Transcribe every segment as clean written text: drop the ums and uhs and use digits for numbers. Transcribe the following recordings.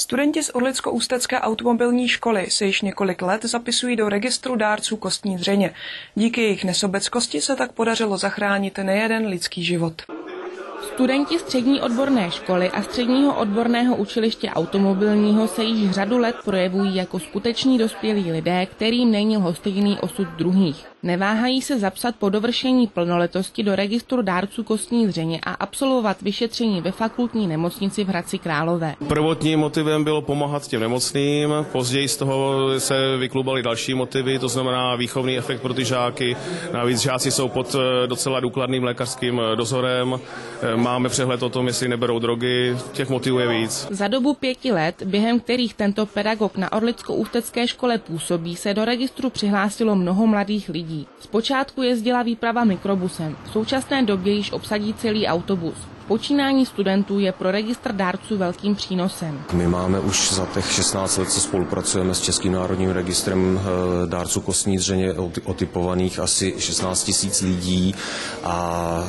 Studenti z Orlicko-Ústecké automobilní školy se již několik let zapisují do registru dárců kostní dřeně. Díky jejich nesobeckosti se tak podařilo zachránit nejeden lidský život. Studenti střední odborné školy a středního odborného učiliště automobilního se již řadu let projevují jako skuteční dospělí lidé, kterým není lhostejný osud druhých. Neváhají se zapsat po dovršení plnoletosti do registru dárců kostní dřeně a absolvovat vyšetření ve fakultní nemocnici v Hradci Králové. Prvotním motivem bylo pomáhat těm nemocným, později z toho se vyklubaly další motivy, to znamená výchovný efekt pro ty žáky. Navíc žáci jsou pod docela důkladným lékařským dozorem. Máme přehled o tom, jestli neberou drogy, těch motivů je víc. Za dobu 5 let, během kterých tento pedagog na Orlicko-Ústecké škole působí, se do registru přihlásilo mnoho mladých lidí. Zpočátku jezdila výprava mikrobusem, v současné době již obsadí celý autobus. Počínání studentů je pro registr dárců velkým přínosem. My máme už za těch 16 let, co spolupracujeme s Českým národním registrem dárců kostní dřeně otypovaných asi 16 000 lidí a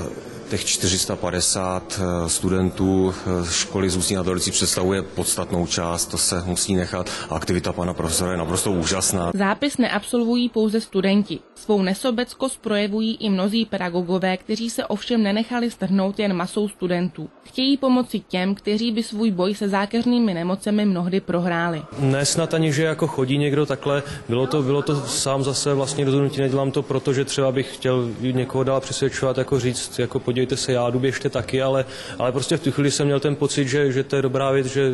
těch 450 studentů školy z Ústí nad Orlicí představuje podstatnou část, to se musí nechat. Aktivita pana profesora je naprosto úžasná. Zápis neabsolvují pouze studenti. Svou nesobeckost projevují i mnozí pedagogové, kteří se ovšem nenechali strhnout jen masou studentů. Chtějí pomoci těm, kteří by svůj boj se zákeřnými nemocemi mnohdy prohráli. Ne snad ani, že jako chodí někdo takhle, bylo to sám zase vlastně rozhodnutí, nedělám to proto, že třeba bych chtěl někoho dál přesvědčovat, jako říct, jako podívejte se, já jdu, běžte taky, ale prostě v tu chvíli jsem měl ten pocit, že to je dobrá věc, že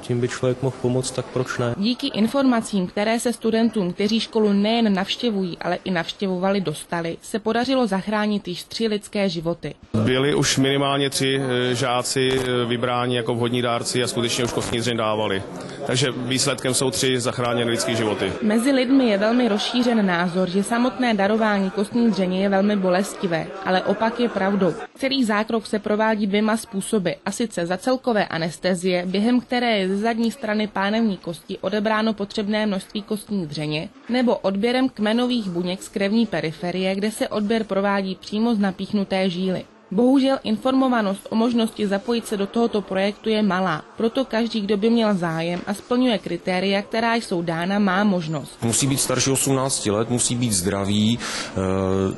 tím by člověk mohl pomoct, tak proč ne? Díky informacím, které se studentům, kteří školu nejen navštěvují, ale i navštěvovali, dostali, se podařilo zachránit již 3 lidské životy. Byli už minimálně 3 žáci vybráni jako vhodní dárci a skutečně už kostní dřeň dávali. Takže výsledkem jsou 3 zachráněné lidské životy. Mezi lidmi je velmi rozšířen názor, že samotné darování kostní dřeně je velmi bolestivé, ale opak je pravdou. Celý zákrok se provádí 2 způsoby, a sice za celkové anestezie, během které je ze zadní strany pánevní kosti odebráno potřebné množství kostní dřeně, nebo odběrem kmenových buněk z krevní periferie, kde se odběr provádí přímo z napíchnuté žíly. Bohužel informovanost o možnosti zapojit se do tohoto projektu je malá, proto každý, kdo by měl zájem a splňuje kritéria, která jsou dána, má možnost. Musí být starší 18 let, musí být zdravý.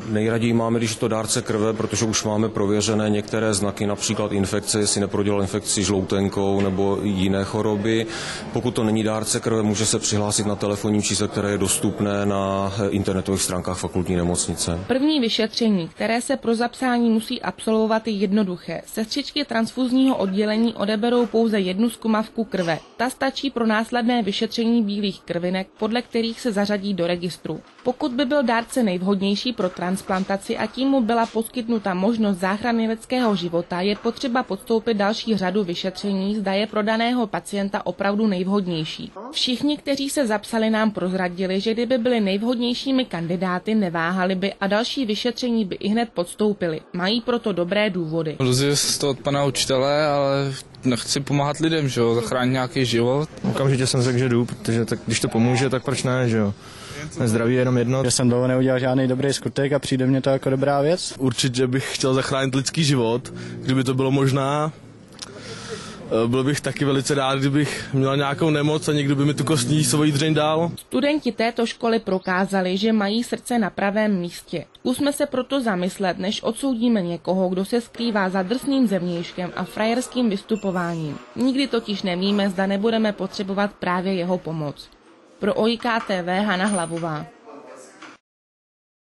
Nejraději máme, když je to dárce krve, protože už máme prověřené některé znaky, například infekce, jestli neprodělal infekci žloutenkou nebo jiné choroby. Pokud to není dárce krve, může se přihlásit na telefonní číslo, které je dostupné na internetových stránkách fakultní nemocnice. První vyšetření, které se pro zapsání musí absolvovat, je jednoduché. Sestřičky transfuzního oddělení odeberou pouze 1 zkumavku krve. Ta stačí pro následné vyšetření bílých krvinek, podle kterých se zařadí do registru. Pokud by byl dárce nejvhodnější pro transplantaci a tím mu byla poskytnuta možnost záchrany lidského života, je potřeba podstoupit další řadu vyšetření, zda je pro daného pacienta opravdu nejvhodnější. Všichni, kteří se zapsali, nám prozradili, že kdyby byli nejvhodnějšími kandidáty, neváhali by a další vyšetření by ihned podstoupili. Mají proto dobré důvody. Rozumím se to od pana učitele, ale nechci pomáhat lidem, že jo, zachránit nějaký život. Okamžitě jsem řekl, že jdu, protože tak, když to pomůže, tak proč ne, že jo. Zdraví je jenom jedno. Že jsem dlouho neudělal žádný dobrý skutek a přijde mně to jako dobrá věc. Určitě bych chtěl zachránit lidský život, kdyby to bylo možná. Byl bych taky velice rád, kdybych měl nějakou nemoc a někdo by mi tu kostní svoji dřeň dal. Studenti této školy prokázali, že mají srdce na pravém místě. Zkusme se proto zamyslet, než odsoudíme někoho, kdo se skrývá za drsným zevnějškem a frajerským vystupováním. Nikdy totiž nevíme, zda nebudeme potřebovat právě jeho pomoc. Pro OIK TV Hana Hlavová.